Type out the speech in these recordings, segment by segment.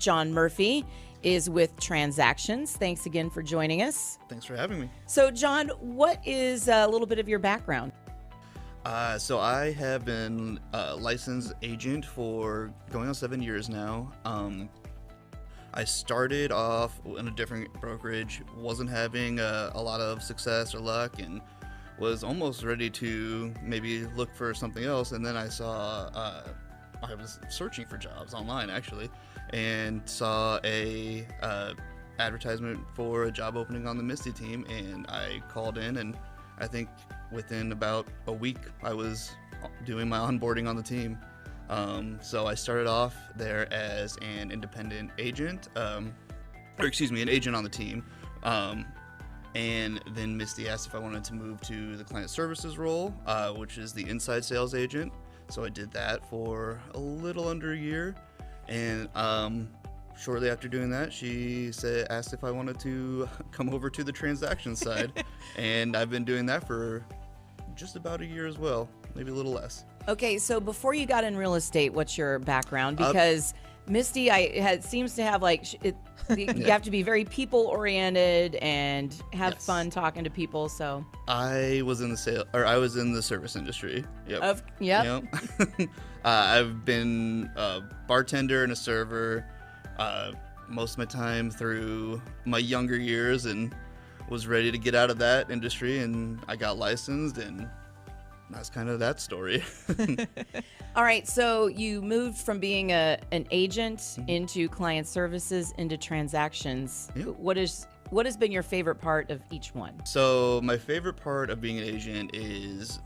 John Murphy is with Transactions. Thanks again for joining us. Thanks for having me. So, John, what is a little bit of your background? So I have been a licensed agent for going on 7 years now. I started off in a different brokerage, wasn't having a lot of success or luck, and was almost ready to maybe look for something else. And then I saw, I was searching for jobs online actually, and saw a advertisement for a job opening on the Misty team, and I called in, and I think within about a week I was doing my onboarding on the team. So I started off there as an independent agent, an agent on the team. And then Misty asked if I wanted to move to the client services role, which is the inside sales agent. So I did that for a little under a year. And shortly after doing that, she asked if I wanted to come over to the transactions side. And I've been doing that for just about a year as well, maybe a little less. Okay, so before you got in real estate, what's your background? Because Misty seems to have you have to be very people-oriented and have fun talking to people. So I was in the service industry. Yep. Yep. I've been a bartender and a server most of my time through my younger years, and was ready to get out of that industry, and I got licensed, and that's kind of that story. All right, so you moved from being an agent into client services into transactions. Yep. What has been your favorite part of each one? So my favorite part of being an agent is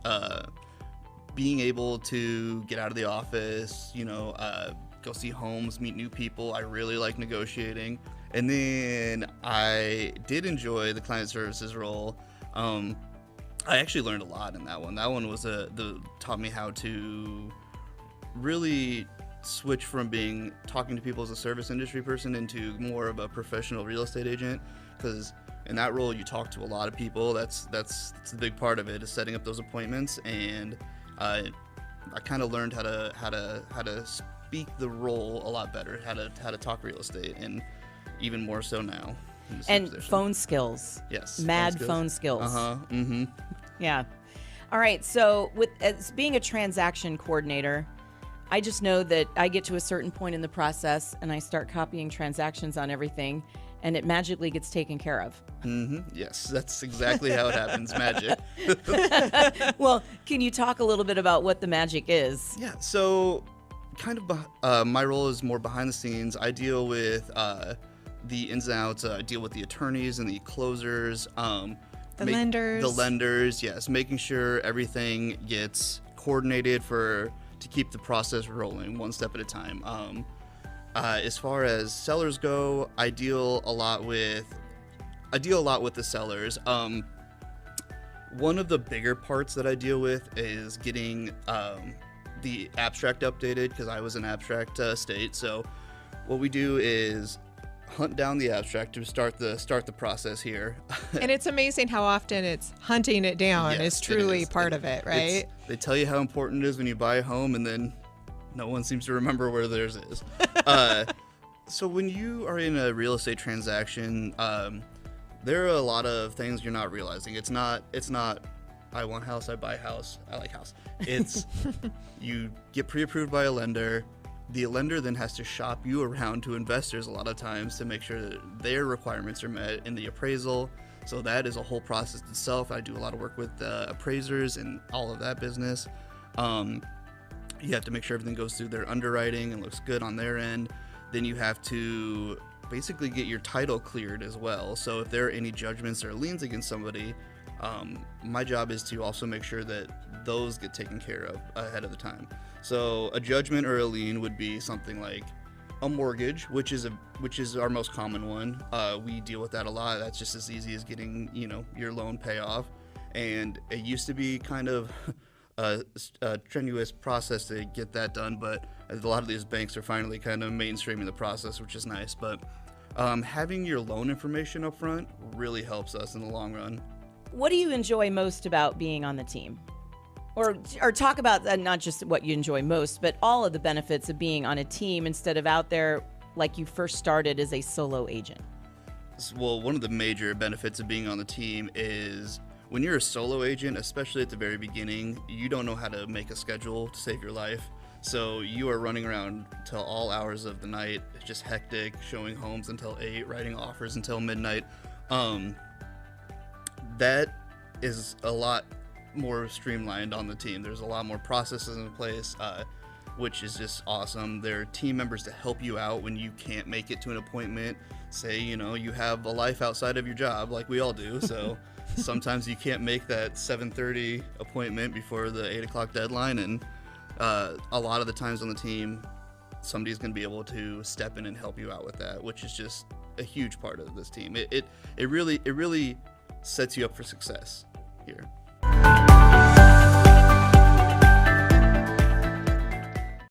being able to get out of the office, go see homes, meet new people. I really like negotiating. And then I did enjoy the client services role. I actually learned a lot in that one. That one was taught me how to really switch from talking to people as a service industry person into more of a professional real estate agent, because in that role you talk to a lot of people. That's the big part of it, is setting up those appointments. And I kind of learned how to speak the role a lot better, how to talk real estate, and even more so now. And position. Phone skills. Yes. Mad phone skills. Mm-hmm. Yeah. All right. So as being a transaction coordinator, I just know that I get to a certain point in the process and I start copying transactions on everything, and it magically gets taken care of. Mm-hmm. Yes, that's exactly how it happens. Magic. Well, can you talk a little bit about what the magic is? Yeah. So kind of my role is more behind the scenes. I deal with the ins and outs. I deal with the attorneys and the closers. The lenders. Yes, making sure everything gets coordinated to keep the process rolling one step at a time. As far as sellers go, I deal a lot with the sellers. One of the bigger parts that I deal with is getting the abstract updated, because I was in abstract state. So what we do is hunt down the abstract to start the process here. And it's amazing how often it's hunting it down Yes, is truly it is. part of it, right? They tell you how important it is when you buy a home, and then no one seems to remember where theirs is. So when you are in a real estate transaction, there are a lot of things you're not realizing. It's not I want house, I buy house, I like house. It's you get pre-approved by a lender. The lender then has to shop you around to investors a lot of times to make sure that their requirements are met in the appraisal. So that is a whole process itself. I do a lot of work with appraisers and all of that business. You have to make sure everything goes through their underwriting and looks good on their end. Then you have to basically get your title cleared as well. So if there are any judgments or liens against somebody, my job is to also make sure that those get taken care of ahead of the time. So a judgment or a lien would be something like a mortgage, which is our most common one. We deal with that a lot. That's just as easy as getting your loan payoff. And it used to be kind of a strenuous process to get that done, but a lot of these banks are finally kind of mainstreaming the process, which is nice. But having your loan information up front really helps us in the long run. What do you enjoy most about being on the team? Or talk about not just what you enjoy most, but all of the benefits of being on a team instead of out there like you first started as a solo agent? Well, one of the major benefits of being on the team is when you're a solo agent, especially at the very beginning, you don't know how to make a schedule to save your life. So you are running around till all hours of the night. It's just hectic, showing homes until 8, writing offers until midnight. That is a lot more streamlined on the team. There's a lot more processes in place, which is just awesome. There are team members to help you out when you can't make it to an appointment. Say, you have a life outside of your job, like we all do. So sometimes you can't make that 7:30 appointment before the 8 o'clock deadline. And a lot of the times on the team, somebody's going to be able to step in and help you out with that, which is just a huge part of this team. It really sets you up for success here.